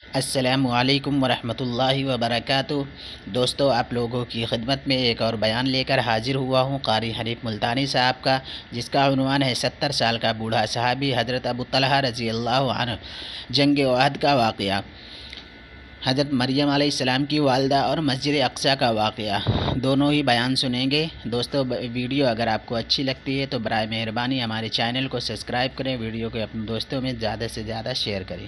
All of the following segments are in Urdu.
السلام علیکم ورحمۃ اللہ وبرکاتہ۔ دوستو، آپ لوگوں کی خدمت میں ایک اور بیان لے کر حاضر ہوا ہوں قاری حنیف ملتانی صاحب کا، جس کا عنوان ہے 70 سال کا بوڑھا صحابی حضرت ابو طلحہ رضی اللہ عنہ، جنگ احد کا واقعہ، حضرت مریم علیہ السلام کی والدہ اور مسجد اقصیٰ کا واقعہ، دونوں ہی بیان سنیں گے۔ دوستو، ویڈیو اگر آپ کو اچھی لگتی ہے تو برائے مہربانی ہمارے چینل کو سبسکرائب کریں، ویڈیو کو اپنے دوستوں میں زیادہ سے زیادہ شیئر کریں۔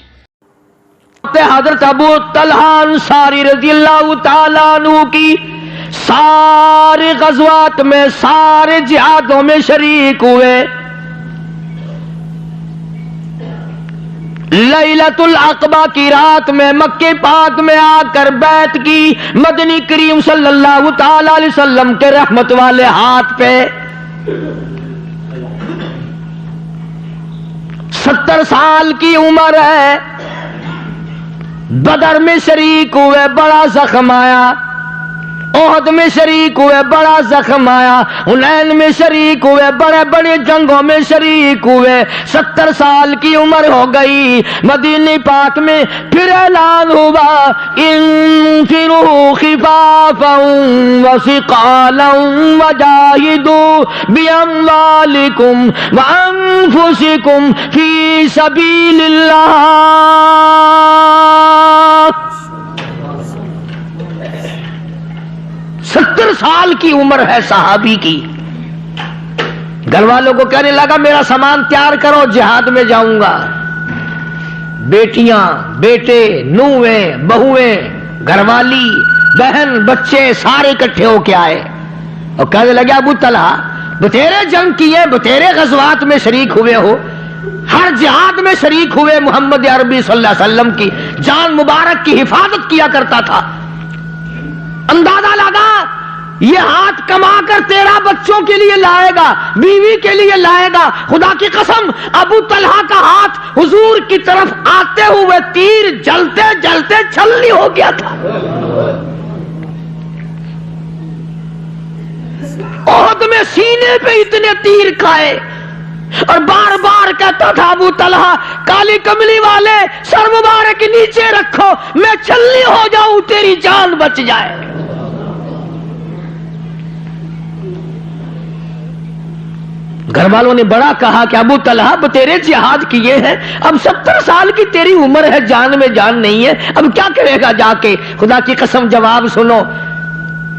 حضرت ابو طلحہ انصاری رضی اللہ تعالیٰ عنہ کی سارے غزوات میں، سارے جہادوں میں شریک ہوئے۔ لیلۃ العقبہ کی رات میں مکہ پاک میں آ کر بیعت کی مدنی کریم صلی اللہ تعالی علیہ وسلم کے رحمت والے ہاتھ پہ۔ 70 سال کی عمر ہے۔ بدر میں شریک ہوئے، بڑا زخم آیا۔ احد میں شریک ہوئے، بڑا زخم آیا۔ حنین میں شریک ہوئے، بڑے بڑے جنگوں میں شریک ہوئے۔ 70 سال کی عمر ہو گئی۔ مدینہ پاک میں پھر اعلان ہوا، انفروا خفافا وثقالا وجاہدوا باموالکم وانفسکم فی سبیل اللہ۔ 70 سال کی عمر ہے صحابی کی۔ گھر والوں کو کہنے لگا میرا سامان تیار کرو، جہاد میں جاؤں گا۔ بیٹیاں، بیٹے، نویں، بہویں، گھر والی، بہن، بچے سارے اکٹھے ہو کے آئے اور کہنے لگے ابو طلحہ بتیرے جنگ کیے، بتیرے غزوات میں شریک ہوئے ہو، ہر جہاد میں شریک ہوئے، محمد عربی صلی اللہ علیہ وسلم کی جان مبارک کی حفاظت کیا کرتا تھا۔ اندازہ لگا یہ ہاتھ کما کر تیرا بچوں کے لیے لائے گا، بیوی کے لیے لائے گا۔ خدا کی قسم ابو طلحہ کا ہاتھ حضور کی طرف آتے ہوئے تیر جلتے جلتے چھلنی ہو گیا تھا۔ احد میں سینے پہ اتنے تیر کھائے اور بار بار کہتا تھا ابو طلحہ کالی کملی والے سر مبارک نیچے رکھو، میں چھلنی ہو جاؤں تیری جان بچ جائے۔ گھر والوں نے بڑا کہا کہ ابو طلحہ تیرے جہاد کیے ہیں، اب 70 سال کی تیری عمر ہے، جان میں جان نہیں ہے، اب کیا کرے گا جا کے؟ خدا کی قسم جواب سنو۔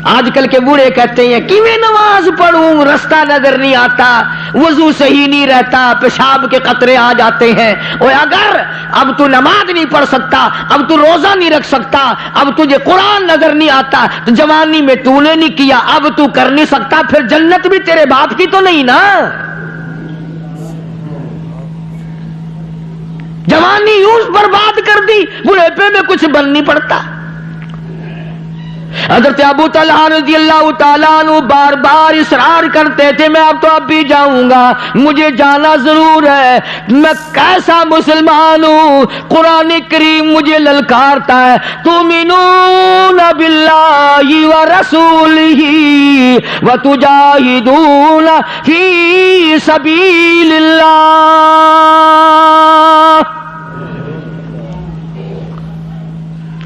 آج کل کے بوڑھے کہتے ہیں کیویں نماز پڑھوں، رستہ نظر نہیں آتا، وضو صحیح نہیں رہتا، پیشاب کے قطرے آ جاتے ہیں۔ اور اگر اب تو نماز نہیں پڑھ سکتا، اب تو روزہ نہیں رکھ سکتا، اب تجھے قرآن نظر نہیں آتا، تو جوانی میں تو نے نہیں کیا، اب تو کر نہیں سکتا، پھر جنت بھی تیرے باپ کی تو نہیں نا۔ جوانی یوں برباد کر دی، بڑھاپے میں کچھ بن نہیں پڑتا۔ حضرت ابو طلحہ رضی اللہ تعالیٰ عنہ بار بار اصرار کرتے تھے میں اب تو اب بھی جاؤں گا، مجھے جانا ضرور ہے، میں کیسا مسلمان ہوں، قرآن کریم مجھے للکارتا ہے تؤمنون باللہ ورسولہ وتجاہدون فی سبیل اللہ۔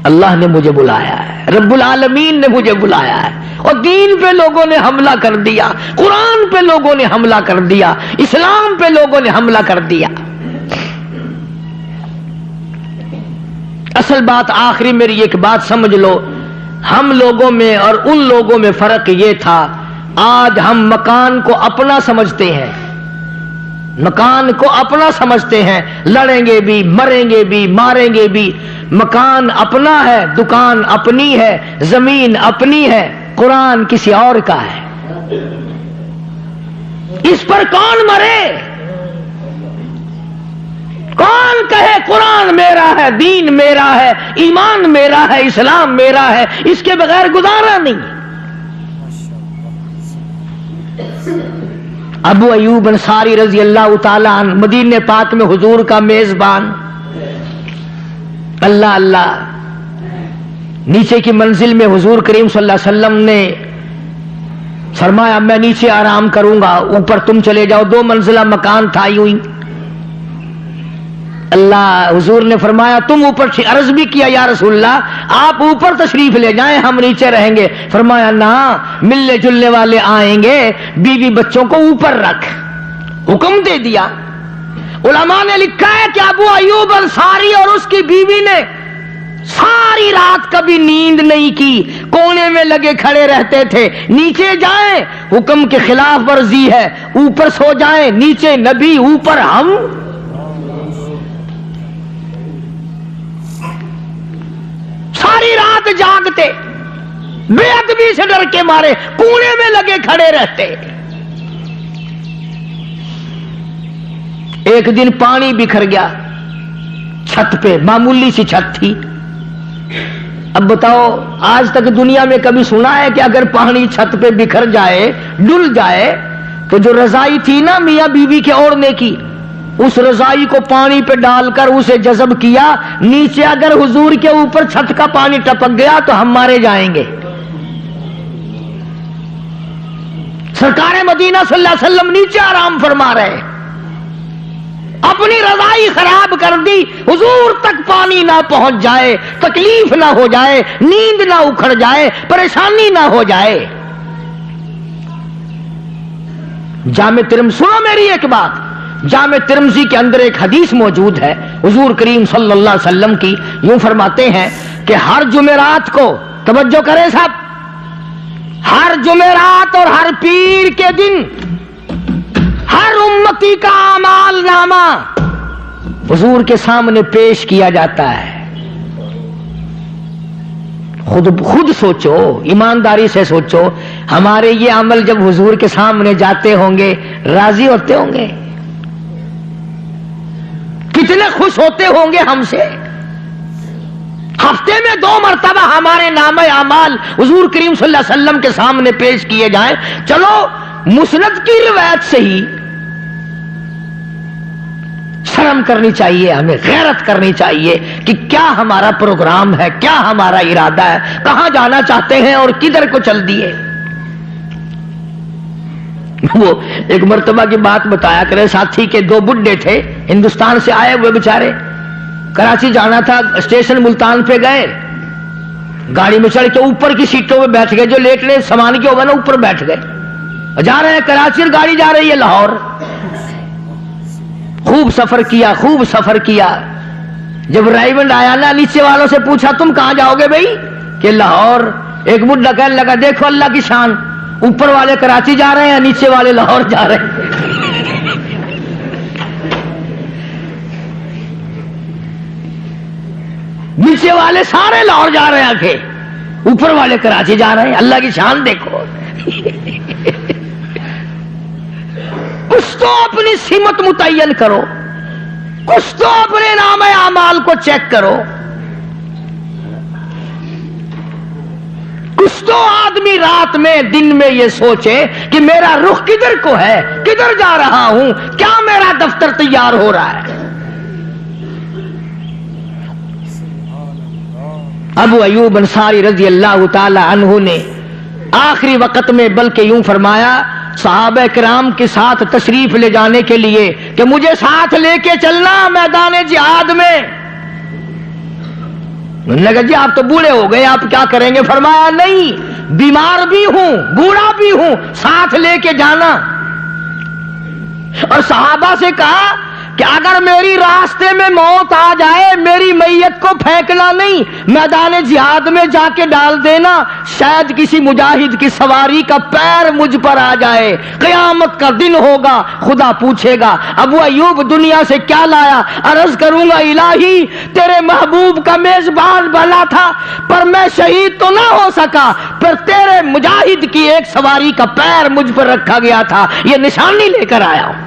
اللہ نے مجھے بلایا ہے، رب العالمین نے مجھے بلایا ہے، اور دین پہ لوگوں نے حملہ کر دیا، قرآن پہ لوگوں نے حملہ کر دیا، اسلام پہ لوگوں نے حملہ کر دیا۔ اصل بات آخری میری ایک بات سمجھ لو، ہم لوگوں میں اور ان لوگوں میں فرق یہ تھا، آج ہم مکان کو اپنا سمجھتے ہیں، مکان کو اپنا سمجھتے ہیں، لڑیں گے بھی، مریں گے بھی، ماریں گے بھی۔ مکان اپنا ہے، دکان اپنی ہے، زمین اپنی ہے، قرآن کسی اور کا ہے۔ اس پر کون مرے؟ کون کہے قرآن میرا ہے، دین میرا ہے، ایمان میرا ہے، اسلام میرا ہے، اس کے بغیر گزارا نہیں۔ ابو ایوب انصاری رضی اللہ تعالیٰ عنہ مدینہ پاک میں حضور کا میزبان، اللہ اللہ، نیچے کی منزل میں حضور کریم صلی اللہ علیہ وسلم نے فرمایا میں نیچے آرام کروں گا، اوپر تم چلے جاؤ، 2 منزلہ مکان تھا یوں ہی۔ اللہ حضور نے فرمایا تم اوپر عرض بھی کیا یا رسول اللہ آپ اوپر تشریف لے جائیں ہم نیچے رہیں گے. فرمایا نہ ملنے جلنے والے آئیں گے, بیوی بچوں کو اوپر رکھ, حکم دے دیا. علماء نے لکھا ہے کہ ابو ایوب انصاری اور اس کی بیوی نے ساری رات کبھی نیند نہیں کی, کونے میں لگے کھڑے رہتے تھے. نیچے جائیں حکم کے خلاف ورزی ہے, اوپر سو جائیں, نیچے نبی اوپر ہم. ساری رات جاگتے, بے ادبی سے ڈر کے مارے کونے میں لگے کھڑے رہتے. ایک دن پانی بکھر گیا چھت پہ, معمولی سی چھت تھی. اب بتاؤ آج تک دنیا میں کبھی سنا ہے کہ اگر پانی چھت پہ بکھر جائے, ڈل جائے, تو جو رضائی تھی نا میاں بیوی کے اوڑھنے کی, اس رضائی کو پانی پہ ڈال کر اسے جذب کیا, نیچے اگر حضور کے اوپر چھت کا پانی ٹپک گیا تو ہم مارے جائیں گے. سرکار مدینہ صلی اللہ علیہ وسلم نیچے آرام فرما رہے, اپنی رضائی خراب کر دی, حضور تک پانی نہ پہنچ جائے, تکلیف نہ ہو جائے, نیند نہ اکھڑ جائے, پریشانی نہ ہو جائے. جامع ترمذی, سنو میری ایک بات, جامع ترمذی کے اندر ایک حدیث موجود ہے حضور کریم صلی اللہ علیہ وسلم کی. یوں فرماتے ہیں کہ ہر جمعرات کو, توجہ کریں صاحب, ہر جمعرات اور ہر پیر کے دن ہر امتی کا اعمال نامہ حضور کے سامنے پیش کیا جاتا ہے. خود سوچو, ایمانداری سے سوچو, ہمارے یہ عمل جب حضور کے سامنے جاتے ہوں گے راضی ہوتے ہوں گے, کتنے خوش ہوتے ہوں گے ہم سے. ہفتے میں 2 مرتبہ ہمارے نامہ اعمال حضور کریم صلی اللہ علیہ وسلم کے سامنے پیش کیے جائیں. چلو مسند کی روایت سے ہی شرم کرنی چاہیے, ہمیں غیرت کرنی چاہیے کہ کیا ہمارا پروگرام ہے, کیا ہمارا ارادہ ہے, کہاں جانا چاہتے ہیں اور کدھر کو چل دیے. وہ ایک مرتبہ کی بات بتایا کرے, ساتھی کے 2 بڈھے تھے, ہندوستان سے آئے ہوئے بیچارے, کراچی جانا تھا, اسٹیشن ملتان پہ گئے, گاڑی میں چڑھ کے اوپر کی سیٹوں میں بیٹھ گئے, جو لیٹنے سامان کے ہوگا نا اوپر بیٹھ گئے, جا رہے ہیں کراچی اور گاڑی جا رہی ہے لاہور. خوب سفر کیا, خوب سفر کیا. جب رائیونڈ آیا نا, نیچے والوں سے پوچھا تم کہاں جاؤ گے بھائی, کہ لاہور. ایک بڈھا کہنے لگا دیکھو اللہ کی شان, اوپر والے کراچی جا رہے ہیں, نیچے والے لاہور جا رہے ہیں. نیچے والے سارے لاہور جا رہے ہیں کہ اوپر والے کراچی جا رہے ہیں. اللہ کی شان دیکھو. کچھ تو اپنی سمت متعین کرو, کچھ تو اپنے نام اعمال کو چیک کرو. کچھ تو آدمی رات میں دن میں یہ سوچے کہ میرا رخ کدھر کو ہے, کدھر جا رہا ہوں, کیا میرا دفتر تیار ہو رہا ہے. ابو ایوب انصاری رضی اللہ تعالی عنہ نے آخری وقت میں بلکہ یوں فرمایا صحابہ کرام کے ساتھ تشریف لے جانے کے لیے کہ مجھے ساتھ لے کے چلنا میدان جہاد میں. انہوں نے کہا جی آپ تو بوڑھے ہو گئے, آپ کیا کریں گے. فرمایا نہیں, بیمار بھی ہوں, بوڑھا بھی ہوں, ساتھ لے کے جانا. اور صحابہ سے کہا کہ اگر میری راستے میں موت آ جائے, میری میت کو پھینکنا نہیں, میدان جہاد میں جا کے ڈال دینا, شاید کسی مجاہد کی سواری کا پیر مجھ پر آ جائے, قیامت کا دن ہوگا, خدا پوچھے گا ابو ایوب دنیا سے کیا لایا. عرض کروں گا الہی تیرے محبوب کا میزبان بنا تھا, پر میں شہید تو نہ ہو سکا, پر تیرے مجاہد کی ایک سواری کا پیر مجھ پر رکھا گیا تھا, یہ نشانی لے کر آیا ہوں.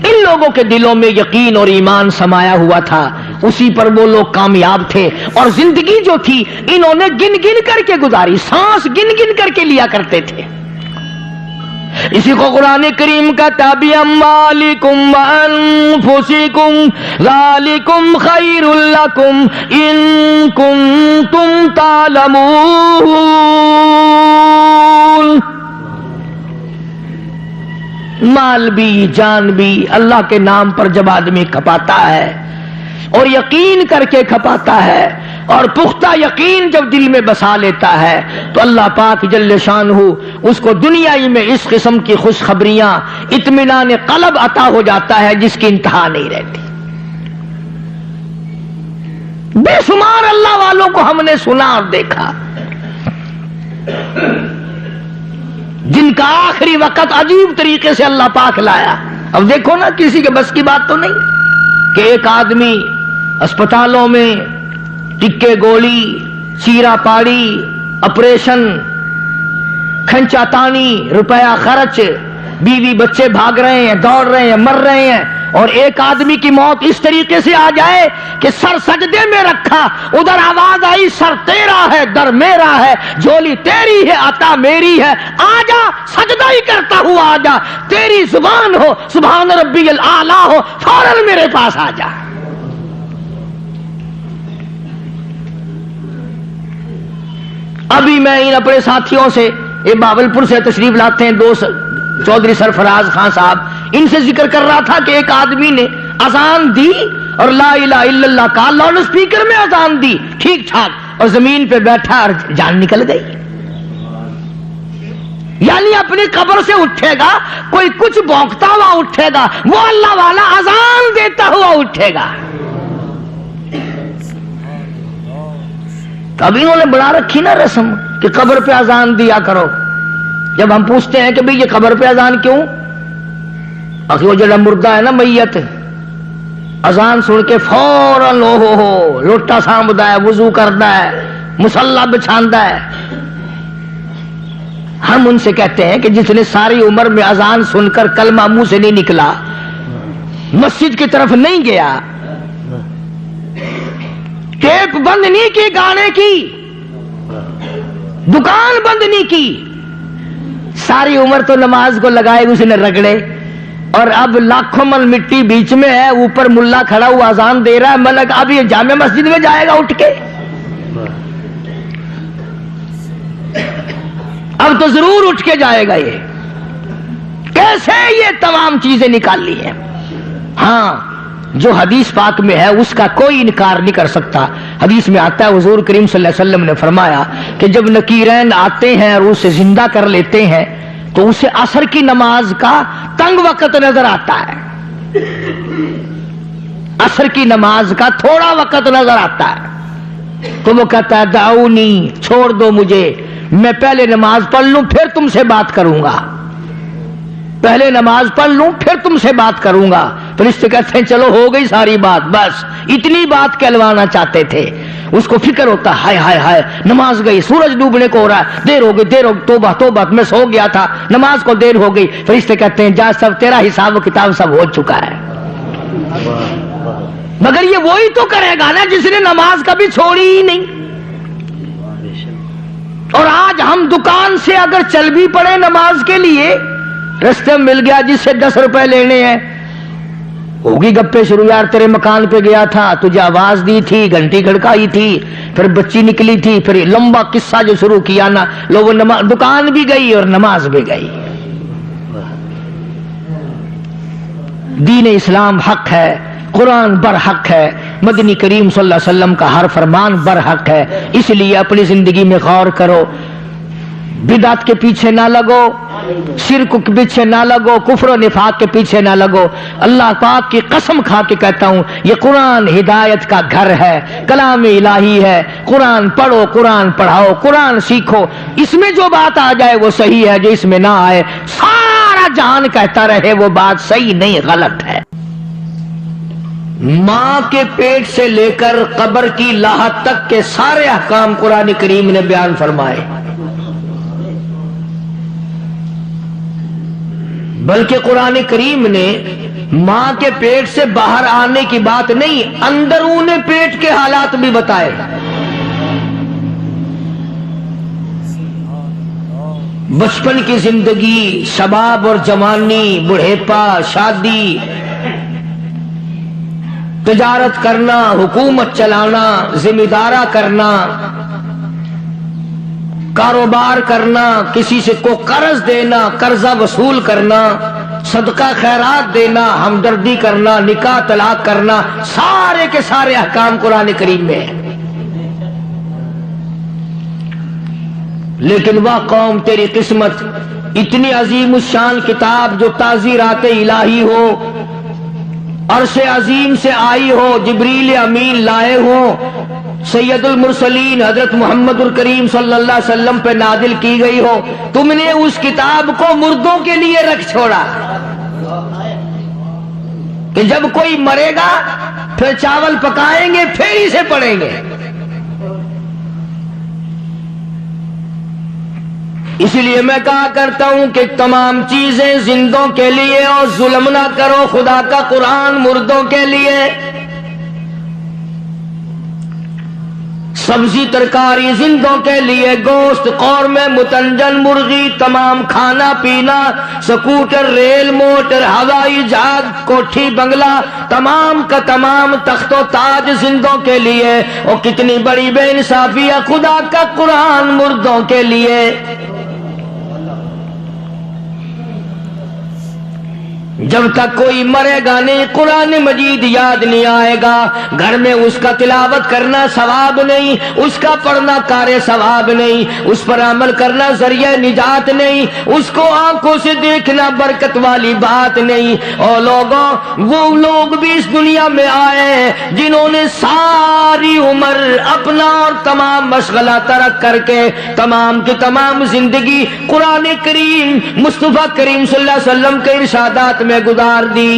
ان لوگوں کے دلوں میں یقین اور ایمان سمایا ہوا تھا, اسی پر وہ لوگ کامیاب تھے. اور زندگی جو تھی انہوں نے گن گن کر کے گزاری, سانس گن گن کر کے لیا کرتے تھے. اسی کو قرآن کریم کا تابع اموالکم وانفسکم ذالکم خیر لکم ان کنتم تعلمون. مال بھی جان بھی اللہ کے نام پر جب آدمی کھپاتا ہے اور یقین کر کے کھپاتا ہے اور پختہ یقین جب دل میں بسا لیتا ہے تو اللہ پاک جل شانہ اس کو دنیائی میں اس قسم کی خوشخبریاں اطمینان قلب عطا ہو جاتا ہے جس کی انتہا نہیں رہتی. بے شمار اللہ والوں کو ہم نے سنا اور دیکھا جن کا آخری وقت عجیب طریقے سے اللہ پاک لایا. اب دیکھو نا، کسی کے بس کی بات تو نہیں کہ ایک آدمی اسپتالوں میں ٹکے گولی، چیرا پاڑی، آپریشن، کھنچا تانی، روپیہ خرچ، بیوی بچے بھاگ رہے ہیں، دوڑ رہے ہیں، مر رہے ہیں، اور ایک آدمی کی موت اس طریقے سے آ جائے کہ سر سجدے میں رکھا، ادھر آواز آئی سر تیرا ہے در میرا ہے، جھولی تیری ہے عطا میری ہے، آ جا سجدہ ہی کرتا ہوا آ جا، تیری زبان ہو سبحان ربی الاعلیٰ ہو، فوراً میرے پاس آ جا. ابھی میں ان اپنے ساتھیوں سے یہ باولپور سے تشریف لاتے ہیں دوست چودھری سرفراز خان صاحب، ان سے ذکر کر رہا تھا کہ ایک آدمی نے اذان دی اور لا الہ الا اللہ کہا، لاؤڈ اسپیکر میں اذان دی ٹھیک ٹھاک، اور زمین پہ بیٹھا اور جان نکل گئی. یعنی اپنی قبر سے اٹھے گا، کوئی کچھ بھونکتا ہوا اٹھے گا، وہ اللہ والا اذان دیتا ہوا اٹھے گا. اب انہوں نے بنا رکھی نا رسم کہ قبر پہ اذان دیا کرو. جب ہم پوچھتے ہیں کہ بھئی یہ قبر پہ اذان کیوں، آخر وہ جو مردہ ہے نا میت، اذان سن کے فوراً ہو لوٹا سانبدا ہے، وضو کرتا ہے، مصلی بچھاندا ہے. ہم ان سے کہتے ہیں کہ جس نے ساری عمر میں اذان سن کر کلمہ منہ سے نہیں نکلا، مسجد کی طرف نہیں گیا، ٹیپ بند نہیں کی گانے کی، دکان بند نہیں کی، ساری عمر تو نماز کو لگائے اس نے رگڑے، اور اب لاکھوں من مٹی بیچ میں ہے، اوپر ملا کھڑا ہوا اذان دے رہا ہے، ملک اب یہ جامع مسجد میں جائے گا اٹھ کے؟ اب تو ضرور اٹھ کے جائے گا. یہ کیسے یہ تمام چیزیں نکال لی ہیں؟ ہاں، جو حدیث پاک میں ہے اس کا کوئی انکار نہیں کر سکتا. حدیث میں آتا ہے حضور کریم صلی اللہ علیہ وسلم نے فرمایا کہ جب نکیرین آتے ہیں اور اسے زندہ کر لیتے ہیں تو اسے عصر کی نماز کا تنگ وقت نظر آتا ہے، عصر کی نماز کا تھوڑا وقت نظر آتا ہے، تو وہ کہتا ہے دعونی، چھوڑ دو مجھے، میں پہلے نماز پڑھ لوں پھر تم سے بات کروں گا، پہلے نماز پڑھ لوں پھر تم سے بات کروں گا. فرشتے کہتے ہیں چلو ہو گئی ساری بات، بس اتنی بات کہلوانا چاہتے تھے. اس کو فکر ہوتا ہائے ہائے ہائے نماز گئی، سورج ڈوبنے کو ہو رہا ہے، دیر ہو گئی، توبہ توبہ میں سو گیا تھا، نماز کو دیر ہو گئی. فرشتے کہتے ہیں جا سب تیرا حساب و کتاب سب ہو چکا ہے. مگر یہ وہی تو کرے گا نا جس نے نماز کبھی چھوڑی ہی نہیں. اور آج ہم دکان سے اگر چل بھی پڑے نماز کے لیے، رستے میں مل گیا جس سے 10 روپے لینے ہیں، ہوگی گپے شروع، یار تیرے مکان پہ گیا تھا، تجھے آواز دی تھی، گھنٹی کھڑکائی تھی، پھر بچی نکلی تھی، پھر لمبا قصہ جو شروع کیا نا، لوگوں دکان بھی گئی اور نماز بھی گئی. دین اسلام حق ہے، قرآن برحق ہے، مدنی کریم صلی اللہ علیہ وسلم کا ہر فرمان برحق ہے. اس لیے اپنی زندگی میں غور کرو، بدعت کے پیچھے نہ لگو، شرک کے پیچھے نہ لگو، کفر و نفاق کے پیچھے نہ لگو. اللہ پاک کی قسم کھا کے کہتا ہوں یہ قرآن ہدایت کا گھر ہے، کلام الہی ہے. قرآن پڑھو، قرآن پڑھاؤ، قرآن سیکھو. اس میں جو بات آ جائے وہ صحیح ہے، جو اس میں نہ آئے سارا جہان کہتا رہے وہ بات صحیح نہیں غلط ہے. ماں کے پیٹ سے لے کر قبر کی لاحت تک کے سارے احکام قرآن کریم نے بیان فرمائے، بلکہ قرآن کریم نے ماں کے پیٹ سے باہر آنے کی بات نہیں، اندرون پیٹ کے حالات بھی بتائے. بچپن کی زندگی، شباب اور جوانی، بڑھیپا، شادی، تجارت کرنا، حکومت چلانا، ذمہ دارا کرنا، کاروبار کرنا، کسی سے کو قرض دینا، قرضہ وصول کرنا، صدقہ خیرات دینا، ہمدردی کرنا، نکاح طلاق کرنا، سارے کے سارے احکام قرآن کریم میں ہیں۔ لیکن وہ قوم تیری قسمت، اتنی عظیم الشان کتاب جو تعزیرات الہی ہو، عرش عظیم سے آئی ہو، جبریل امین لائے ہو، سید المرسلین حضرت محمد الکریم صلی اللہ علیہ وسلم پہ نازل کی گئی ہو، تم نے اس کتاب کو مردوں کے لیے رکھ چھوڑا کہ جب کوئی مرے گا پھر چاول پکائیں گے پھر اسے پڑھیں گے۔ اس لیے میں کہا کرتا ہوں کہ تمام چیزیں زندوں کے لیے، اور ظلم نہ کرو، خدا کا قرآن مردوں کے لیے۔ سبزی ترکاری زندوں کے لیے، گوشت، قورمے، متنجن، مرغی، تمام کھانا پینا، سکوٹر، ریل، موٹر، ہوائی جہاز، کوٹھی، بنگلہ، تمام کا تمام تخت و تاج زندوں کے لیے۔ اور کتنی بڑی بے انصافی ہے، خدا کا قرآن مردوں کے لیے۔ جب تک کوئی مرے گا نہیں، قرآن مجید یاد نہیں آئے گا، گھر میں اس کا تلاوت کرنا ثواب نہیں، اس کا پڑھنا کار ثواب نہیں، اس پر عمل کرنا ذریعہ نجات نہیں، اس کو آنکھوں سے دیکھنا برکت والی بات نہیں۔ اور لوگوں، وہ لوگ بھی اس دنیا میں آئے جنہوں نے ساری عمر اپنا اور تمام مشغلہ ترک کر کے تمام کی تمام زندگی قرآن کریم، مصطفیٰ کریم صلی اللہ علیہ وسلم کے ارشادات میں گزار دی۔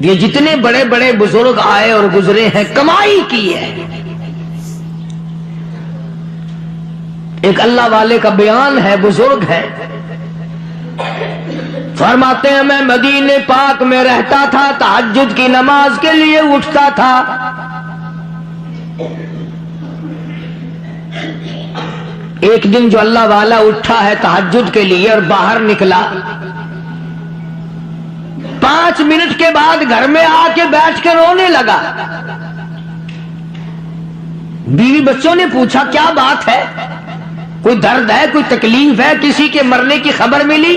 یہ جتنے بڑے بڑے بزرگ آئے اور گزرے ہیں، کمائی کی ہے۔ ایک اللہ والے کا بیان ہے، بزرگ ہے، فرماتے ہیں میں مدینے پاک میں رہتا تھا، تہجد کی نماز کے لیے اٹھتا تھا۔ ایک دن جو اللہ والا اٹھا ہے تہجد کے لیے اور باہر نکلا، 5 منٹ کے بعد گھر میں آ کے بیٹھ کے رونے لگا۔ بیوی بچوں نے پوچھا کیا بات ہے، کوئی درد ہے، کوئی تکلیف ہے، کسی کے مرنے کی خبر ملی؟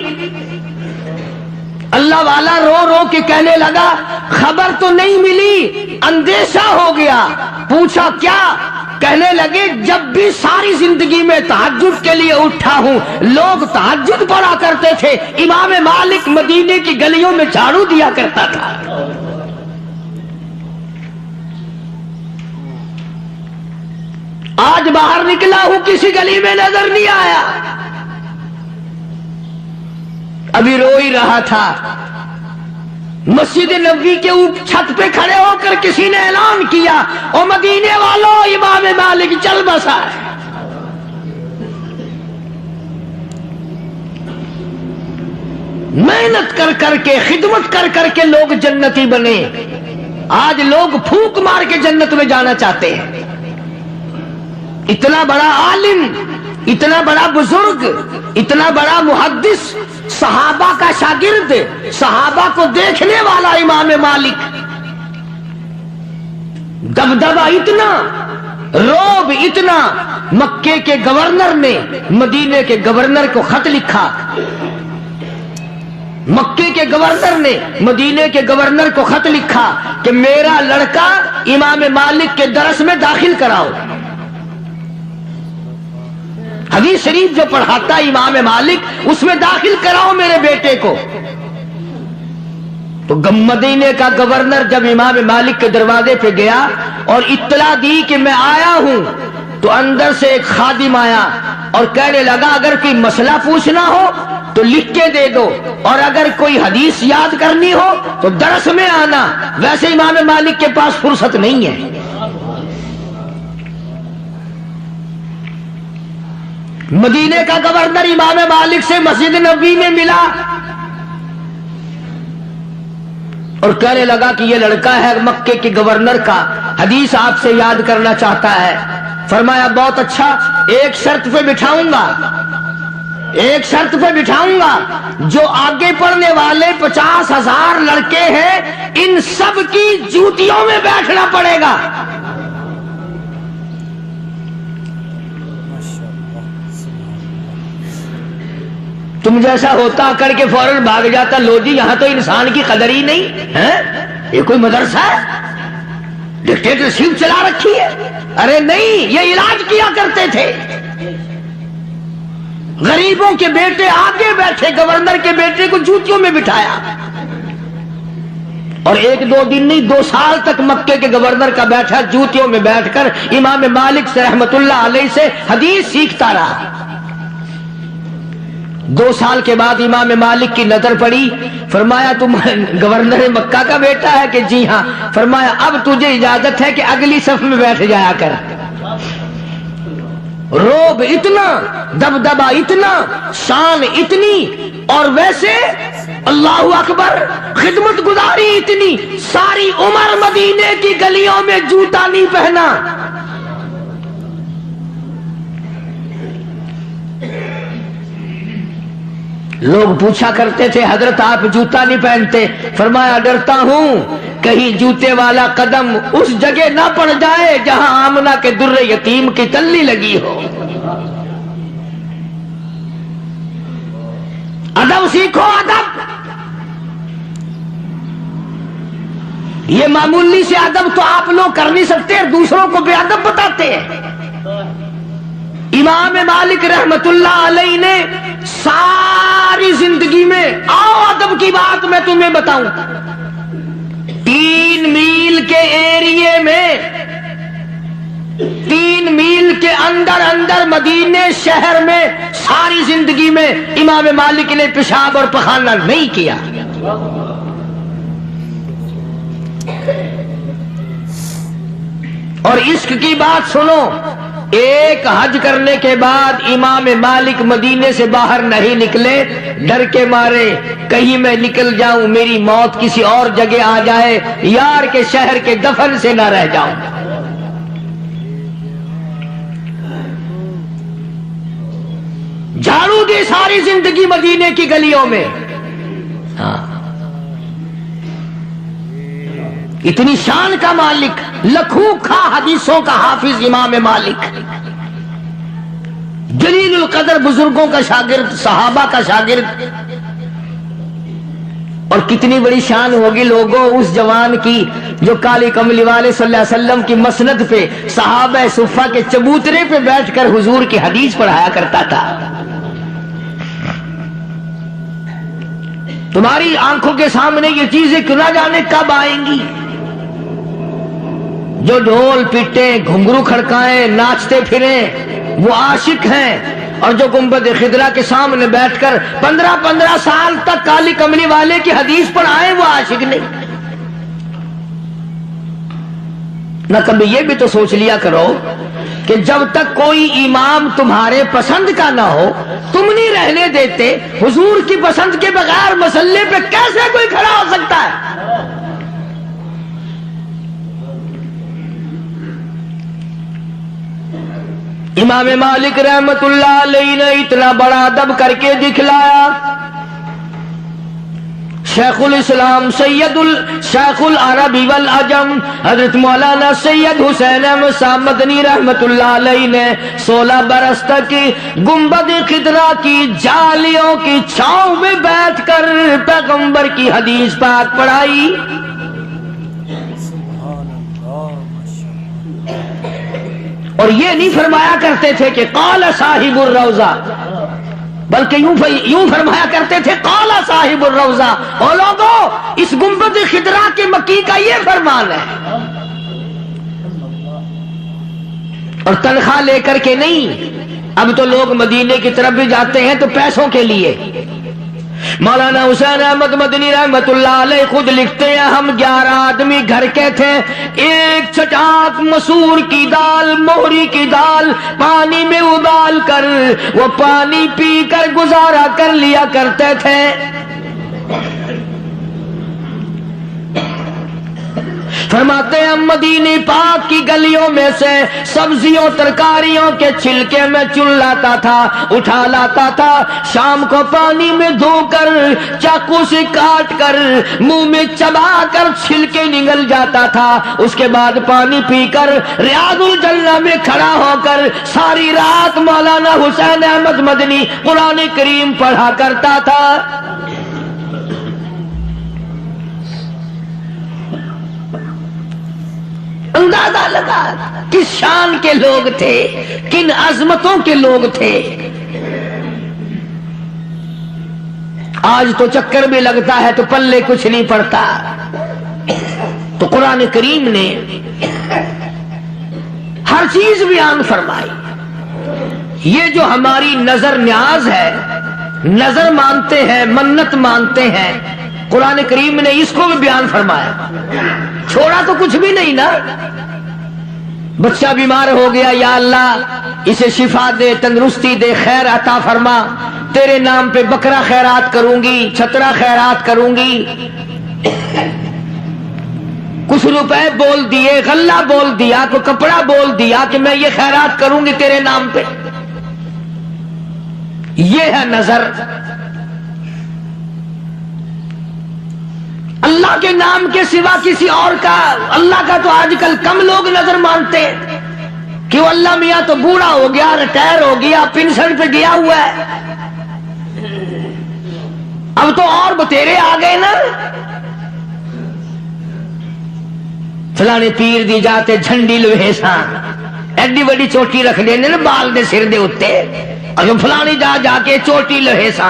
اللہ والا رو رو کے کہنے لگا خبر تو نہیں ملی، اندیشہ ہو گیا۔ پوچھا کیا؟ کہنے لگے جب بھی ساری زندگی میں تہجد کے لیے اٹھا ہوں، لوگ تہجد پڑھا کرتے تھے، امام مالک مدینے کی گلیوں میں جھاڑو دیا کرتا تھا۔ آج باہر نکلا ہوں، کسی گلی میں نظر نہیں آیا۔ ابھی رو ہی رہا تھا، مسجد نبوی کے اوپر چھت پہ کھڑے ہو کر کسی نے اعلان کیا، او مدینے والوں، امام مالک چل بسا ہے۔ محنت کر کر کے، خدمت کر کر کے لوگ جنتی بنے۔ آج لوگ پھونک مار کے جنت میں جانا چاہتے ہیں۔ اتنا بڑا عالم، اتنا بڑا بزرگ، اتنا بڑا محدث، صحابہ کا شاگرد، صحابہ کو دیکھنے والا امام مالک، دبدبہ اتنا، روب اتنا، مکے کے گورنر نے مدینے کے گورنر کو خط لکھا، مکے کے گورنر نے مدینے کے گورنر کو خط لکھا کہ میرا لڑکا امام مالک کے درس میں داخل کراؤ۔ حدیث شریف جو پڑھاتا امام مالک، اس میں داخل کراؤ میرے بیٹے کو۔ تو مدینے کا گورنر جب امام مالک کے دروازے پہ گیا اور اطلاع دی کہ میں آیا ہوں، تو اندر سے ایک خادم آیا اور کہنے لگا اگر کوئی مسئلہ پوچھنا ہو تو لکھ کے دے دو، اور اگر کوئی حدیث یاد کرنی ہو تو درس میں آنا، ویسے امام مالک کے پاس فرصت نہیں ہے۔ مدینے کا گورنر امام مالک سے مسجد نبوی میں ملا اور کہنے لگا کہ یہ لڑکا ہے مکے کے گورنر کا، حدیث آپ سے یاد کرنا چاہتا ہے۔ فرمایا بہت اچھا، ایک شرط پہ بٹھاؤں گا، ایک شرط پہ بٹھاؤں گا، جو آگے پڑھنے والے 50,000 لڑکے ہیں ان سب کی جوتیوں میں بیٹھنا پڑے گا۔ تم جیسا ہوتا کر کے فوراً بھاگ جاتا، لو جی یہاں تو انسان کی قدر ہی نہیں ہے، یہ کوئی مدرسہ ہے؟ ڈکٹیٹرشپ چلا رکھی ہے؟ ارے نہیں، یہ علاج کیا کرتے تھے۔ غریبوں کے بیٹے آگے بیٹھے، گورنر کے بیٹے کو جوتیوں میں بٹھایا، اور ایک دو دن نہیں 2 سال تک مکے کے گورنر کا بیٹھا جوتیوں میں بیٹھ کر امام مالک سے رحمت اللہ علیہ سے حدیث سیکھتا رہا۔ 2 سال کے بعد امام مالک کی نظر پڑی، فرمایا تم گورنر مکہ کا بیٹا ہے کہ جی ہاں؟ فرمایا اب تجھے اجازت ہے کہ اگلی صف میں بیٹھ جایا کر۔ روب اتنا، دبدبا اتنا، شان اتنی، اور ویسے اللہ اکبر خدمت گزاری اتنی، ساری عمر مدینے کی گلیوں میں جوتا نہیں پہنا۔ لوگ پوچھا کرتے تھے حضرت آپ جوتا نہیں پہنتے؟ فرمایا ڈرتا ہوں کہیں جوتے والا قدم اس جگہ نہ پڑ جائے جہاں آمنہ کے در یتیم کی تلی لگی ہو۔ ادب سیکھو، ادب۔ یہ معمولی سے ادب تو آپ لوگ کر نہیں سکتے، دوسروں کو بے ادب بتاتے ہیں۔ امام مالک رحمت اللہ علیہ نے ساری زندگی میں، آؤ ادب کی بات میں تمہیں بتاؤں، 3 میل کے ایریے میں، 3 میل کے اندر مدینے شہر میں ساری زندگی میں امام مالک نے پیشاب اور پخانہ نہیں کیا۔ اور عشق کی بات سنو، ایک حج کرنے کے بعد امام مالک مدینے سے باہر نہیں نکلے، ڈر کے مارے کہیں میں نکل جاؤں میری موت کسی اور جگہ آ جائے، یار کے شہر کے دفن سے نہ رہ جاؤں۔ جھاڑو دی ساری زندگی مدینے کی گلیوں میں۔ اتنی شان کا مالک، لکھوں کھا حدیثوں کا حافظ امام مالک، جلیل القدر بزرگوں کا شاگرد، صحابہ کا شاگرد۔ اور کتنی بڑی شان ہوگی لوگوں اس جوان کی جو کالی کملی والے صلی اللہ علیہ وسلم کی مسند پہ، صحابہ صفہ کے چبوترے پہ بیٹھ کر حضور کی حدیث پڑھایا کرتا تھا۔ تمہاری آنکھوں کے سامنے یہ چیزیں کیوں نہ جانے کب آئیں گی؟ جو ڈھول پیٹے، گھنگرو کھڑکائیں، ناچتے پھریں وہ عاشق ہیں، اور جو گنبد خضرا کے سامنے بیٹھ کر 15 سال تک کالی کملی والے کی حدیث پڑھائیں وہ عاشق نہیں۔ نہ کبھی یہ بھی تو سوچ لیا کرو کہ جب تک کوئی امام تمہارے پسند کا نہ ہو تم نہیں رہنے دیتے، حضور کی پسند کے بغیر مسلے پہ کیسے کوئی کھڑا ہو سکتا ہے؟ امام مالک رحمت اللہ علیہ نے اتنا بڑا ادب کر کے دکھلایا۔ شیخ الاسلام شیخ العربی والعجم حضرت مولانا سید حسین احمد صاحب مدنی رحمت اللہ علیہ نے 16 برس تک گنبد خضرا کی جالیوں کی چھاؤں میں بیٹھ کر پیغمبر کی حدیث پاک پڑھائی۔ اور یہ نہیں فرمایا کرتے تھے کہ قال صاحب الروضہ، بلکہ یوں فرمایا کرتے تھے قال صاحب الروضہ۔ اور لوگوں اس گنبد خضرا کے مکی کا یہ فرمان ہے، اور تنخواہ لے کر کے نہیں۔ اب تو لوگ مدینے کی طرف بھی جاتے ہیں تو پیسوں کے لیے۔ مولانا حسین احمد مدنی رحمت اللہ علیہ خود لکھتے ہیں ہم 11 آدمی گھر کے تھے، ایک چھٹاک مسور کی دال، موہری کی دال پانی میں ابال کر وہ پانی پی کر گزارا کر لیا کرتے تھے۔ فرماتے ہیں مدینے پاک کی گلیوں میں سے سبزیوں ترکاریوں کے چھلکے میں چن لاتا تھا، اٹھا لاتا تھا، شام کو پانی میں دھو کر چخ چاقو سے کاٹ کر منہ میں چبا کر چھلکے نگل جاتا تھا، اس کے بعد پانی پی کر ریاض الجنہ میں کھڑا ہو کر ساری رات مولانا حسین احمد مدنی قرآن کریم پڑھا کرتا تھا۔ اندازہ لگا کس شان کے لوگ تھے، کن عظمتوں کے لوگ تھے۔ آج تو چکر بھی لگتا ہے تو پلے کچھ نہیں پڑتا۔ تو قرآن کریم نے ہر چیز بیان فرمائی۔ یہ جو ہماری نظر نیاز ہے، نظر مانتے ہیں، منت مانتے ہیں، قرآن کریم نے اس کو بھی بیان فرمایا، چھوڑا تو کچھ بھی نہیں نا۔ بچہ بیمار ہو گیا، یا اللہ اسے شفا دے، تندرستی دے، خیر عطا فرما، تیرے نام پہ بکرا خیرات کروں گی، چھترا خیرات کروں گی، کچھ روپے بول دیے، غلہ بول دیا، کوئی کپڑا بول دیا کہ میں یہ خیرات کروں گی تیرے نام پہ۔ یہ ہے نظر۔ اللہ کے نام کے سوا کسی اور کا، اللہ کا تو آج کل کم لوگ نظر مانتے ہیں کہ وہ اللہ میاں تو بوڑھا ہو گیا، ریٹائر ہو گیا، پینشن پہ گیا ہوا ہے۔ اب تو اور بتیرے آ گئے نا، فلانے پیر دی جاتے جھنڈی لوہے سا ایڈی بڑی چوٹی رکھ دینے نا بال دے سر دے اتے، اور فلانی جا کے چوٹی لوہے سا۔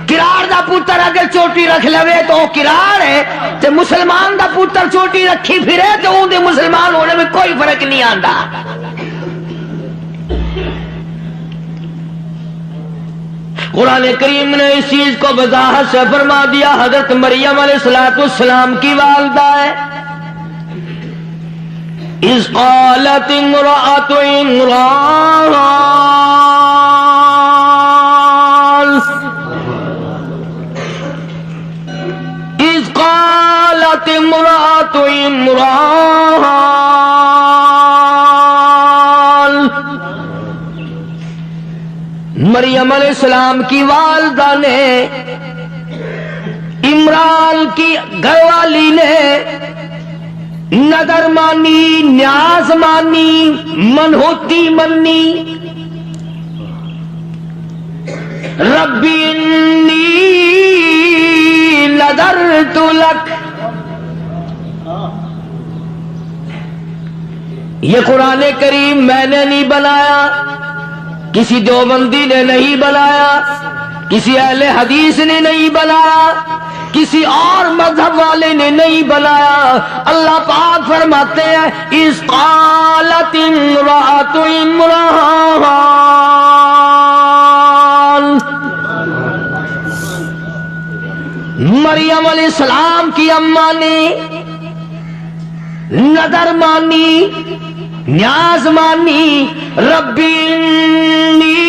کراڑ دا پتر اگر چوٹی رکھ لوے تو کراڑ ہے، تے مسلمان دا پتر چوٹی رکھی پھرے تو ان دے مسلمان ہونے میں کوئی فرق نہیں آندا۔ قرآن کریم نے اس چیز کو وضاحت سے فرما دیا۔ حضرت مریم علیہ السلام کی والدہ ہے، اذ قالت امرأة عمران، اذ قالت امرأة عمران، مریم علیہ السلام کی والدہ نے، عمران کی گھر والی نے نظر مانی، نیاز مانی، منہوتی منی، ربی انی نذرت لک۔ یہ قرآن کریم میں نے نہیں بنایا، کسی دیوبندی نے نہیں بنایا، کسی اہل حدیث نے نہیں بنایا، کسی اور مذہب والے نے نہیں بنایا۔ اللہ پاک فرماتے ہیں اذ قالت امرأة عمران، مریم علیہ السلام کی اماں نے نظر مانی، نیاز مانی، ربی انی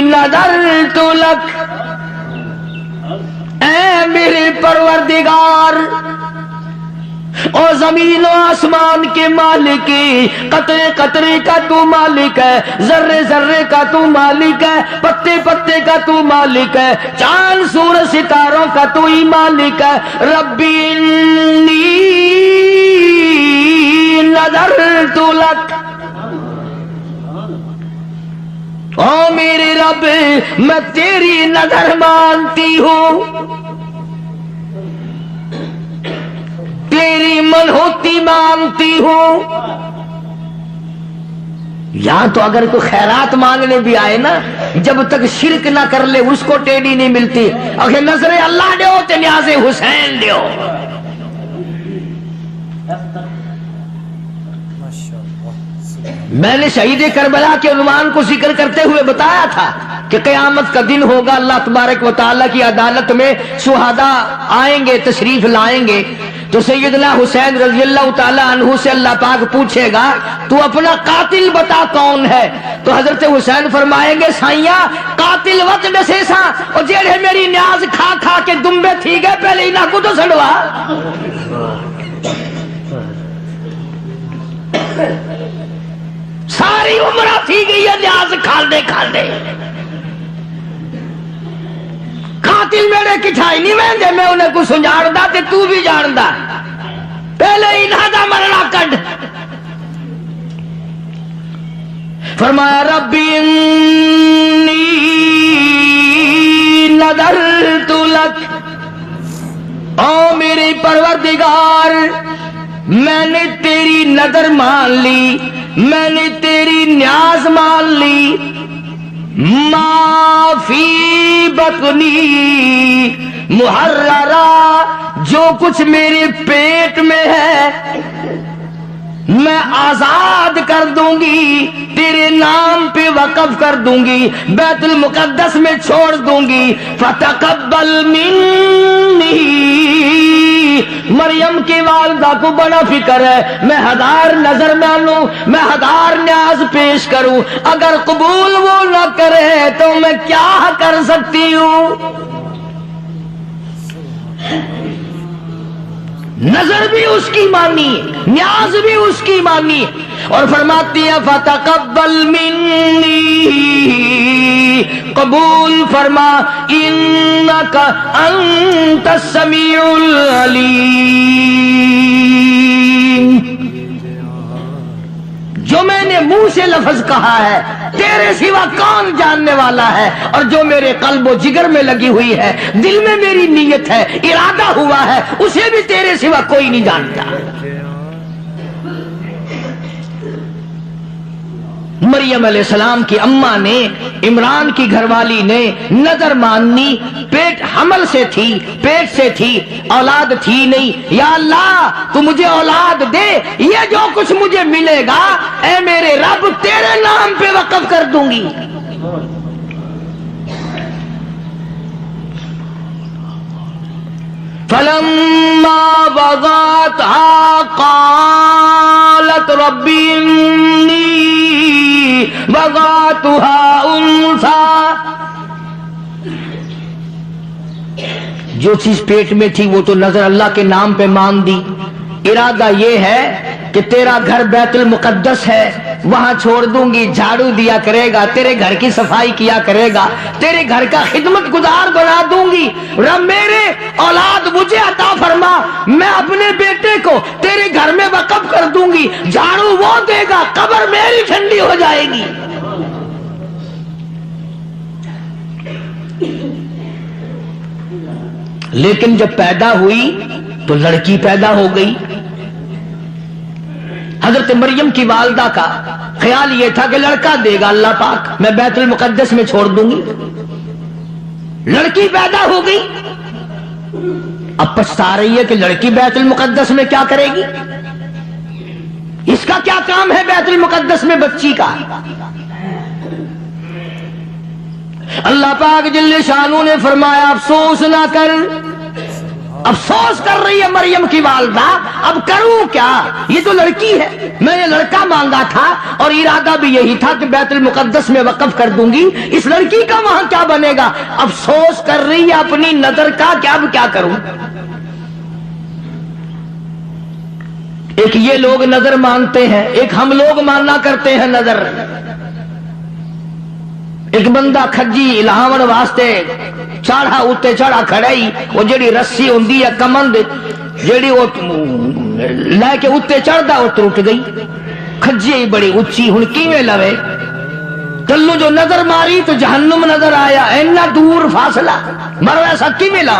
نذرت لک، اے میرے پروردگار، او زمین و آسمان کے مالک، قطرے قطرے کا تو مالک ہے، ذرے ذرے کا تو مالک ہے، پتے پتے کا تو مالک ہے، چاند سورج ستاروں کا تو ہی مالک ہے۔ ربی انی نذرت لک، او میرے رب میں تیری نظر مانتی ہوں، تیری منہوتی مانتی ہوں۔ یہاں تو اگر کوئی خیرات مانگنے بھی آئے نا، جب تک شرک نہ کر لے اس کو ٹیڑھی نہیں ملتی۔ اگر نظر اللہ دیو تے نیاز حسین دیو۔ میں نے شہید کربلا کے عنوان کو ذکر کرتے ہوئے بتایا تھا کہ قیامت کا دن ہوگا، اللہ تبارک و تعالیٰ کی عدالت میں شہداء آئیں گے، تشریف لائیں گے، تو سیدنا حسین رضی اللہ تعالیٰ عنہ سے اللہ پاک پوچھے گا تو اپنا قاتل بتا کون ہے؟ تو حضرت حسین فرمائیں گے سائیاں قاتل وقت دسے سا، اور جیڑے میری نیاز کھا کھا کے دمبے تھی گئے پہلے ہی نہ کو تو سڑوا۔ ساری عمرہ تھی گئی ہے نیاز کھال دے کھال دے، دل میرے کٹھائی نہیں ویندے میں انہیں کو سنجاڑدا تے تو بھی جاندا پہلے انہاں دا مرنا کڈ فرمایا ربی انی نذرت لک او میرے پروردگار میں نے تیری نظر مان لی میں نے تیری نیاز مان لی ما فی بطنی محررہ جو کچھ میرے پیٹ میں ہے میں آزاد کر دوں گی تیرے نام پہ وقف کر دوں گی بیت المقدس میں چھوڑ دوں گی فتقبل منی مریم کی والدہ کو بڑا فکر ہے میں 1000 نظر مانوں میں 1000 نیاز پیش کروں اگر قبول وہ نہ کرے تو میں کیا کر سکتی ہوں نظر بھی اس کی مانی نیاز بھی اس کی مانی اور فرماتی ہے فتقبل منی قبول فرما انک انت السمیع العلیم جو میں نے منہ سے لفظ کہا ہے تیرے سوا کون جاننے والا ہے اور جو میرے قلب و جگر میں لگی ہوئی ہے دل میں میری نیت ہے ارادہ ہوا ہے اسے بھی تیرے سوا کوئی نہیں جانتا مریم علیہ السلام کی اماں نے عمران کی گھر والی نے نظر ماننی پیٹ حمل سے تھی پیٹ سے تھی اولاد تھی نہیں یا اللہ تو مجھے اولاد دے یہ جو کچھ مجھے ملے گا اے میرے رب تیرے نام پہ وقف کر دوں گی فلما وضعتها قالت رب إني وضعتها أنثى جو چیز پیٹ میں تھی وہ تو نظر اللہ کے نام پہ مان دی ارادہ یہ ہے کہ تیرا گھر بیت المقدس ہے وہاں چھوڑ دوں گی جھاڑو دیا کرے گا تیرے گھر کی صفائی کیا کرے گا تیرے گھر کا خدمت گزار بنا دوں گی رب میرے اولاد مجھے عطا فرما میں اپنے بیٹے کو تیرے گھر میں وقف کر دوں گی جھاڑو وہ دے گا قبر میری ٹھنڈی ہو جائے گی لیکن جب پیدا ہوئی تو لڑکی پیدا ہو گئی حضرت مریم کی والدہ کا خیال یہ تھا کہ لڑکا دے گا اللہ پاک میں بیت المقدس میں چھوڑ دوں گی لڑکی پیدا ہو گئی اب پچھتا رہی ہے کہ لڑکی بیت المقدس میں کیا کرے گی اس کا کیا کام ہے بیت المقدس میں بچی کا اللہ پاک جل شانہ نے فرمایا افسوس نہ کر افسوس کر رہی ہے مریم کی والدہ اب کروں کیا یہ تو لڑکی ہے میں نے لڑکا مانگا تھا اور ارادہ بھی یہی تھا کہ بیت المقدس میں وقف کر دوں گی اس لڑکی کا وہاں کیا بنے گا افسوس کر رہی ہے اپنی نظر کا کہ اب کیا کروں ایک یہ لوگ نظر مانتے ہیں ایک ہم لوگ ماننا کرتے ہیں نظر ایک بندہ کھجی لاہون واسطے چاڑھا اتے چڑھا کھڑائی وہ جڑی رسی ہوندی ہے کمند جڑی وہ لے کے اتے چڑھدا وہ ٹوٹ گئی کھجی بڑی اچھی ہن کیویں لوے کلو جو نظر ماری تو جہنم نظر آیا اینا دور فاصلہ مرو ایسا کیویں لا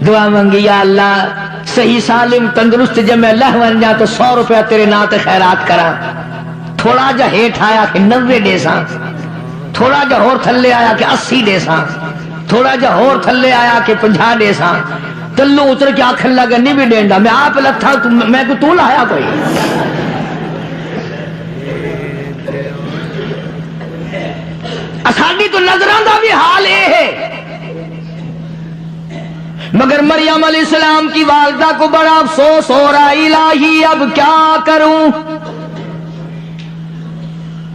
دعا منگی یا اللہ صحیح سالم تندرست جب میں لہون جا تو 100 روپیہ تیرے نام تے خیرات کرا تھوڑا جا ہیٹ آیا کہ 90 دے ساں تھوڑا جا اور تھلے آیا کہ 80 دے ساں تھوڑا جا اور تھلے آیا کہ 50 دے ساں تلو اتر کے آکھن لگا نہیں بھی دیندا میں آپ لتھا میں کو تو لایا کوئی اساڈی تو نظراں دا بھی حال اے ہے مگر مریم علیہ السلام کی والدہ کو بڑا افسوس ہو رہا الہی اب کیا کروں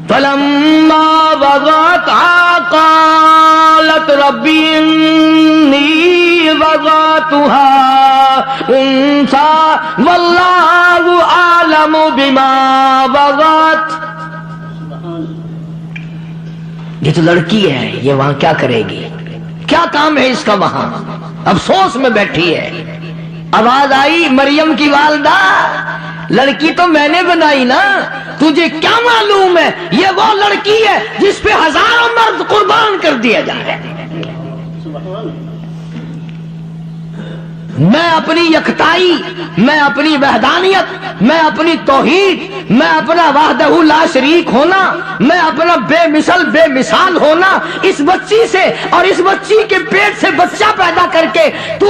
فلما وضعتها قالت رب إني وضعتها أنثى والله أعلم بما وضعت یہ تو لڑکی ہے یہ وہاں کیا کرے گی کیا کام ہے اس کا وہاں؟ افسوس میں بیٹھی ہے۔ آواز آئی مریم کی والدہ، لڑکی تو میں نے بنائی نا، تجھے کیا معلوم ہے یہ وہ لڑکی ہے جس پہ ہزاروں مرد قربان کر دیا جا رہا ہے۔ میں اپنی یکتائی، میں اپنی وحدانیت، میں اپنی توحید، میں اپنا وحدہ لا شریک ہونا، میں اپنا بے مثال ہونا اس بچی سے اور اس بچی کے پیٹ سے بچہ پیدا کر کے تو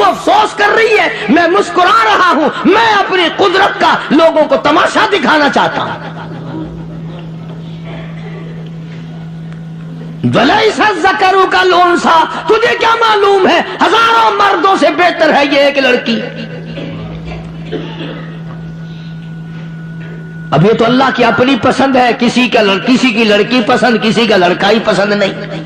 افسوس کر رہی ہے، میں مسکرا رہا ہوں، میں اپنی قدرت کا لوگوں کو تماشا دکھانا چاہتا ہوں۔ وَلَيْسَ الذَّكَرُ كَالْأُنثَىٰ، تجھے کیا معلوم ہے ہزاروں مردوں سے بہتر ہے یہ ایک لڑکی۔ اب یہ تو اللہ کی اپنی پسند ہے، کسی کی لڑکی پسند، کسی کا لڑکا ہی پسند نہیں۔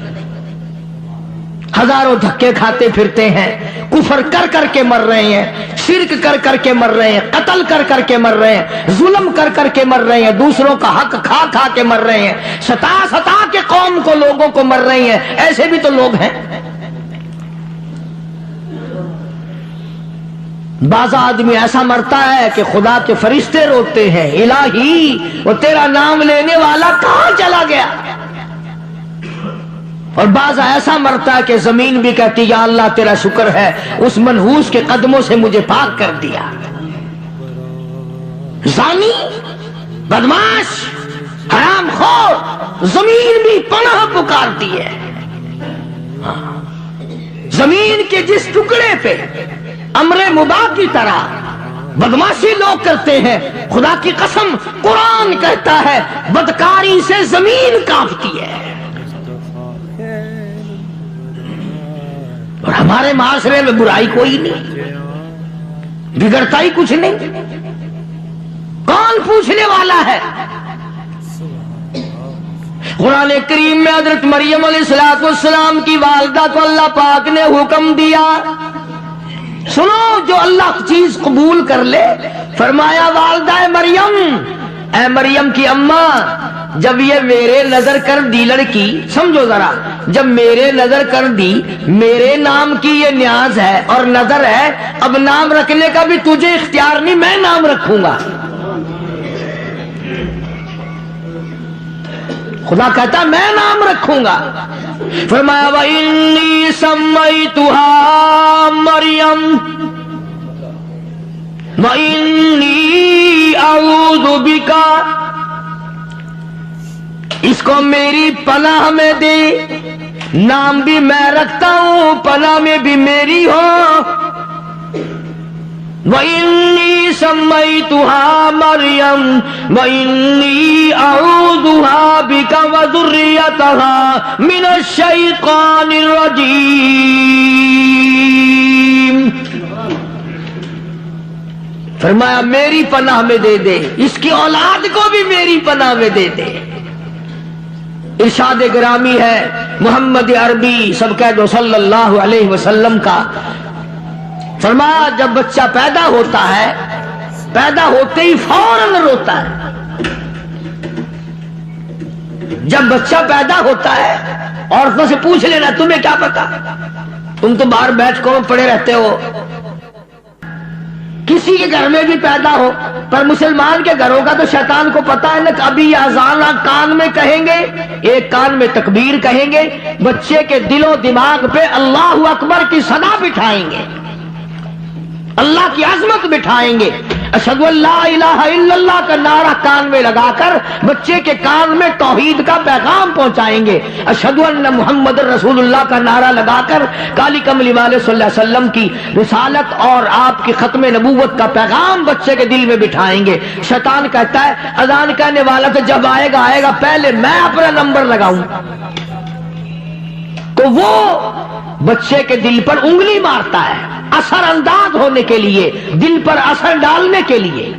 ہزاروں دھکے کھاتے پھرتے ہیں، کفر کر کر کے مر رہے ہیں، شرک کر کر کے مر رہے ہیں، قتل کر کر کے مر رہے ہیں، ظلم کر کر کے مر رہے ہیں، دوسروں کا حق کھا کھا کے مر رہے ہیں، ستا کے قوم کو لوگوں کو مر رہی ہیں۔ ایسے بھی تو لوگ ہیں۔ بعض آدمی ایسا مرتا ہے کہ خدا کے فرشتے روتے ہیں، الہی وہ تیرا نام لینے والا کہاں چلا گیا؟ اور بعض ایسا مرتا ہے کہ زمین بھی کہتی یا اللہ تیرا شکر ہے اس منحوس کے قدموں سے مجھے پاک کر دیا۔ زانی، بدماش، حرام خور، زمین بھی پناہ پکارتی ہے۔ زمین کے جس ٹکڑے پہ امر مباح کی طرح بدماشی لوگ کرتے ہیں، خدا کی قسم قرآن کہتا ہے بدکاری سے زمین کانپتی ہے۔ اور ہمارے معاشرے میں برائی کوئی نہیں، بگڑتا ہی کچھ نہیں۔ کون پوچھنے والا ہے؟ قرآن کریم میں حضرت مریم علیہ السلام کی والدہ کو اللہ پاک نے حکم دیا، سنو جو اللہ چیز قبول کر لے، فرمایا والدہ مریم، اے مریم کی اماں، جب یہ میرے نظر کر دی لڑکی، سمجھو ذرا، جب میرے نظر کر دی، میرے نام کی یہ نیاز ہے اور نظر ہے، اب نام رکھنے کا بھی تجھے اختیار نہیں، میں نام رکھوں گا۔ خدا کہتا میں نام رکھوں گا۔ فرمایا وَإِنِّي سَمَّيْتُهَا مَرْيَمَ وَإِنِّي أَعُوذُ بِكَ، اس کو میری پناہ میں دے، نام بھی میں رکھتا ہوں، پناہ میں بھی میری ہو۔ وَإِنِّي سَمَّيْتُهَا مَرْيَمَ وَإِنِّي أَعُوذُهَا بِكَ وَذُرِّيَّتَهَا مِنَ الشَّيْطَانِ الرَّجِيمِ۔ فرمایا میری پناہ میں دے دے، اس کی اولاد کو بھی میری پناہ میں دے دے۔ ارشاد گرامی ہے محمد عربی سب کہہ دو صلی اللہ علیہ وسلم کا، فرمایا جب بچہ پیدا ہوتا ہے، پیدا ہوتے ہی فوراً روتا ہے۔ جب بچہ پیدا ہوتا ہے، عورتوں سے پوچھ لینا تمہیں کیا پتا، تم تو باہر بیٹھ کر پڑے رہتے ہو، کسی کے گھر میں بھی پیدا ہو، پر مسلمان کے گھروں کا تو شیطان کو پتا ہے نا، ابھی یہ اذان کان میں کہیں گے، ایک کان میں تکبیر کہیں گے، بچے کے دل و دماغ پہ اللہ اکبر کی صدا بٹھائیں گے، اللہ کی عظمت بٹھائیں گے، اشہدو ان لا الہ الا اللہ کا نعرہ کان میں لگا کر بچے کے کان میں توحید کا پیغام پہنچائیں گے، اشہدو ان محمد رسول اللہ کا نعرہ لگا کر کالی کملی والے صلی اللہ علیہ وسلم کی رسالت اور آپ کی ختم نبوت کا پیغام بچے کے دل میں بٹھائیں گے۔ شیطان کہتا ہے اذان کہنے والا تو جب آئے گا پہلے میں اپنا نمبر لگاؤں، تو وہ بچے کے دل پر انگلی مارتا ہے اثر انداز ہونے کے لیے، دل پر اثر ڈالنے کے لیے،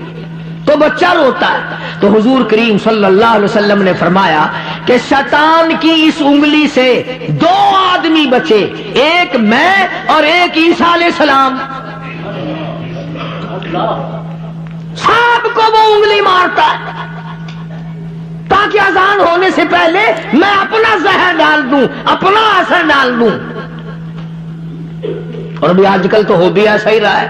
تو بچہ روتا ہے۔ تو حضور کریم صلی اللہ علیہ وسلم نے فرمایا کہ شیطان کی اس انگلی سے دو آدمی بچے، ایک میں اور ایک عیسیٰ علیہ السلام، سب کو وہ انگلی مارتا ہے تاکہ اذان ہونے سے پہلے میں اپنا زہر ڈال دوں، اپنا اثر ڈال دوں۔ اور ابھی آج کل تو ہو بھی ایسا ہی رہا ہے،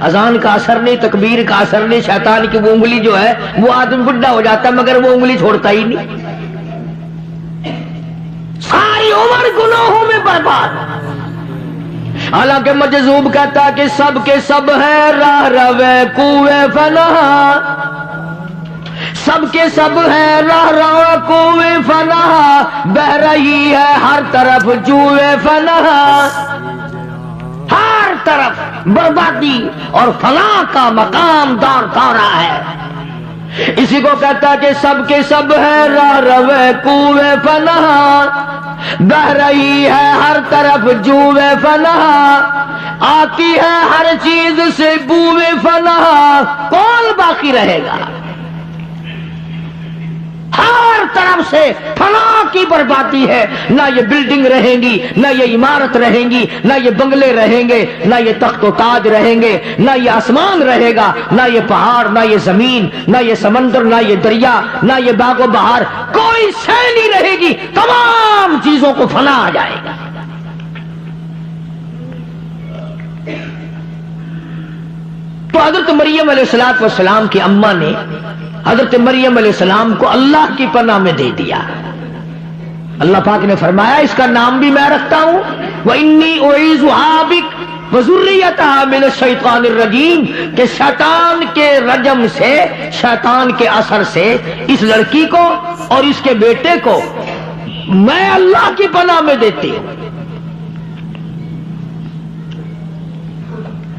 اذان کا اثر نہیں، تکبیر کا اثر نہیں، شیطان کی وہ انگلی جو ہے وہ آدمی بڈھا ہو جاتا ہے مگر وہ انگلی چھوڑتا ہی نہیں، ساری عمر گناہوں میں برباد۔ حالانکہ مجذوب کہتا ہے کہ سب کے سب ہے راہ روے کوئے فنا، سب کے سب ہے راہ روے کوئے فنا، بہ رہی ہے ہر طرف جوئے فنا، ہر طرف بربادی اور فلاح کا مقام دور دورہ ہے۔ اسی کو کہتا کہ سب کے سب ہے راہ روے کوئے فنا، بہ رہی ہے ہر طرف جوئے فنا، آتی ہے ہر چیز سے بوئے فنا، کون باقی رہے گا؟ ہر طرف سے فنا کی بربادی ہے، نہ یہ بلڈنگ رہیں گی، نہ یہ عمارت رہیں گی، نہ یہ بنگلے رہیں گے، نہ یہ تخت و تاج رہیں گے، نہ یہ آسمان رہے گا، نہ یہ پہاڑ، نہ یہ زمین، نہ یہ سمندر، نہ یہ دریا، نہ یہ باغ و بہار، کوئی شے نہیں رہے گی، تمام چیزوں کو فنا آ جائے گا۔ تو حضرت مریم علیہ السلام کی اماں نے حضرت مریم علیہ السلام کو اللہ کی پناہ میں دے دیا۔ اللہ پاک نے فرمایا اس کا نام بھی میں رکھتا ہوں، وَإِنِّي أُعِيذُهَا بِكَ وَذُرِّيَّتَهَا مِنَ الشَّيْطَانِ الرَّجِيمِ، کہ شیطان کے رجم سے، شیطان کے اثر سے اس لڑکی کو اور اس کے بیٹے کو میں اللہ کی پناہ میں دیتی ہوں۔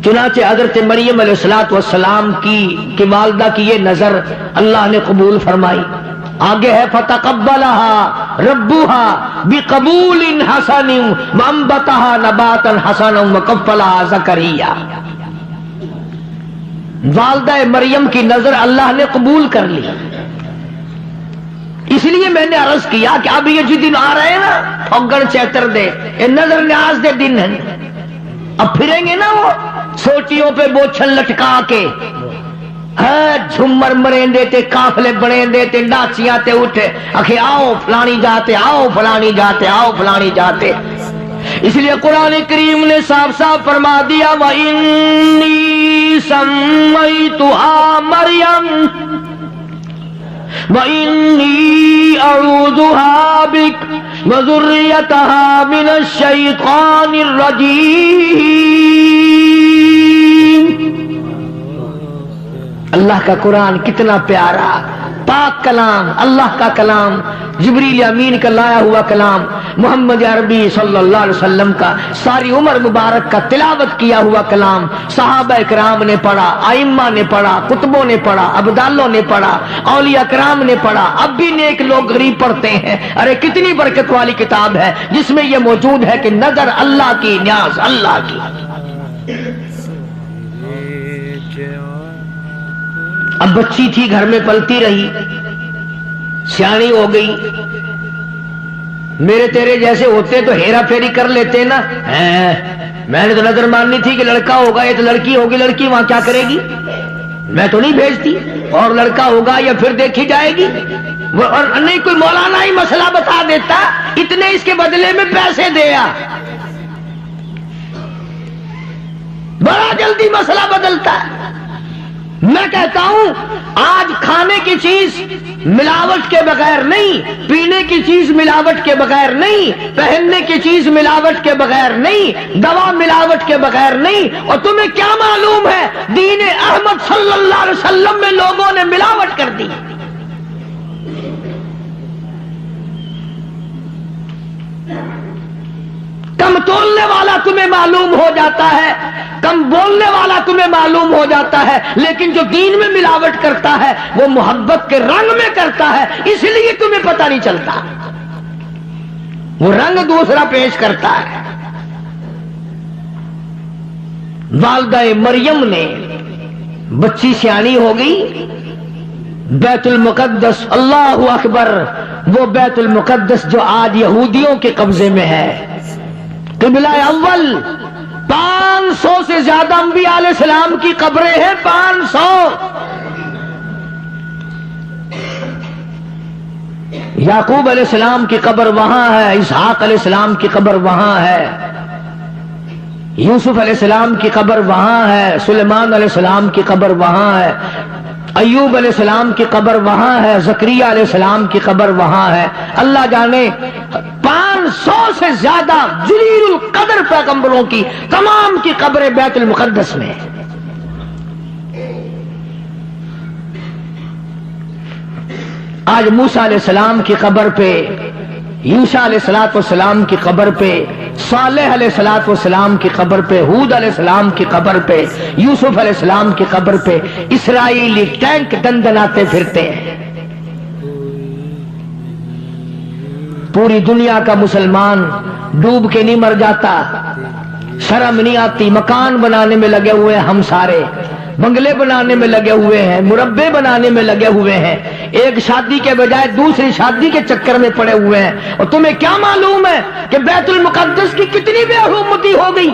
چنانچہ حضرت مریم علیہ السلام کی والدہ کی یہ نظر اللہ نے قبول فرمائی۔ آگے ہے فَتَقَبَّلَهَا رَبُّهَا بِقَبُولٍ حَسَنٍ وَأَنبَتَهَا نَبَاتًا حَسَنًا وَكَفَّلَهَا زَكَرِيَّا، والدہ مریم کی نظر اللہ نے قبول کر لی۔ اس لیے میں نے عرض کیا کہ اب یہ جو دن آ رہے ہیں نا، پھگڑ چیتر دے، یہ نظر نیاز دے دن ہیں، اب پھریں گے نا وہ سوٹیوں پہ بوچھل لٹکا کے، جھمر مریں دیتے، کافلے بڑیں دیتے، ناچیاں تے اٹھے، اکھے آؤ فلانی جاتے، آؤ فلانی جاتے، آؤ فلانی جاتے۔ اس لیے قرآن کریم نے صاف صاف فرما دیا وَإِنِّي سَمَّيْتُهَا مَرْيَمَ وَإِنِّي أَعُوذُهَا بِكَ وَذُرِّيَّتَهَا مِنَ الشَّيْطَانِ الرَّجِيمِ۔ اللہ کا قرآن کتنا پیارا پاک کلام، اللہ کا کلام، جبریل امین کا لایا ہوا کلام، محمد عربی صلی اللہ علیہ وسلم کا ساری عمر مبارک کا تلاوت کیا ہوا کلام، صحابہ کرام نے پڑھا، ائمہ نے پڑھا، کتبوں نے پڑھا، ابدالوں نے پڑھا، اولیاء کرام نے پڑھا، اب بھی نیک لوگ غریب پڑھتے ہیں۔ ارے کتنی برکت والی کتاب ہے جس میں یہ موجود ہے کہ نظر اللہ کی، نیاز اللہ کی۔ اب بچی تھی، گھر میں پلتی رہی، سیانی ہو گئی، میرے تیرے جیسے ہوتے تو ہیرا پھیری کر لیتے نا، میں نے تو نظر ماننی تھی کہ لڑکا ہوگا، یہ تو لڑکی ہوگی، لڑکی وہاں کیا کرے گی، میں تو نہیں بھیجتی، اور لڑکا ہوگا یا پھر دیکھی جائے گی، اور نہیں کوئی مولانا ہی مسئلہ بتا دیتا، اتنے اس کے بدلے میں پیسے دیا، بڑا جلدی مسئلہ بدلتا ہے۔ میں کہتا ہوں آج کھانے کی چیز ملاوٹ کے بغیر نہیں، پینے کی چیز ملاوٹ کے بغیر نہیں، پہننے کی چیز ملاوٹ کے بغیر نہیں، دوا ملاوٹ کے بغیر نہیں، اور تمہیں کیا معلوم ہے دین احمد صلی اللہ علیہ وسلم میں لوگوں نے ملاوٹ کر دی۔ کم تولنے والا تمہیں معلوم ہو جاتا ہے، کم بولنے والا تمہیں معلوم ہو جاتا ہے، لیکن جو دین میں ملاوٹ کرتا ہے وہ محبت کے رنگ میں کرتا ہے، اس لیے تمہیں پتہ نہیں چلتا، وہ رنگ دوسرا پیش کرتا ہے۔ والدہ مریم نے بچی سیانی ہو گئی، بیت المقدس، اللہ اکبر، وہ بیت المقدس جو آج یہودیوں کے قبضے میں ہے، قبلہ اول، 500 سے زیادہ انبیاء علیہ السلام کی قبریں ہیں، 500۔ یعقوب علیہ السلام کی قبر وہاں ہے، اسحاق علیہ السلام کی قبر وہاں ہے، یوسف علیہ السلام کی قبر وہاں ہے، سلیمان علیہ السلام کی قبر وہاں ہے، ایوب علیہ السلام کی قبر وہاں ہے، زکریا علیہ السلام کی قبر وہاں ہے۔ اللہ جانے 500 سے زیادہ جلیل القدر پیغمبروں کی تمام کی قبریں بیت المقدس میں ہیں۔ آج موسیٰ علیہ السلام کی قبر پہ، یوشع علیہ السلام کی قبر پہ، صالح علیہ السلام کی قبر پہ، ہود علیہ السلام کی قبر پہ، یوسف علیہ السلام کی قبر پہ اسرائیلی ٹینک دندناتے پھرتے ہیں۔ پوری دنیا کا مسلمان ڈوب کے نہیں مر جاتا، شرم نہیں آتی، مکان بنانے میں لگے ہوئے ہیں ہم سارے، بنگلے بنانے میں لگے ہوئے ہیں، مربع بنانے میں لگے ہوئے ہیں، ایک شادی کے بجائے دوسری شادی کے چکر میں پڑے ہوئے ہیں، اور تمہیں کیا معلوم ہے کہ بیت المقدس کی کتنی بے حرمتی ہو گئی؟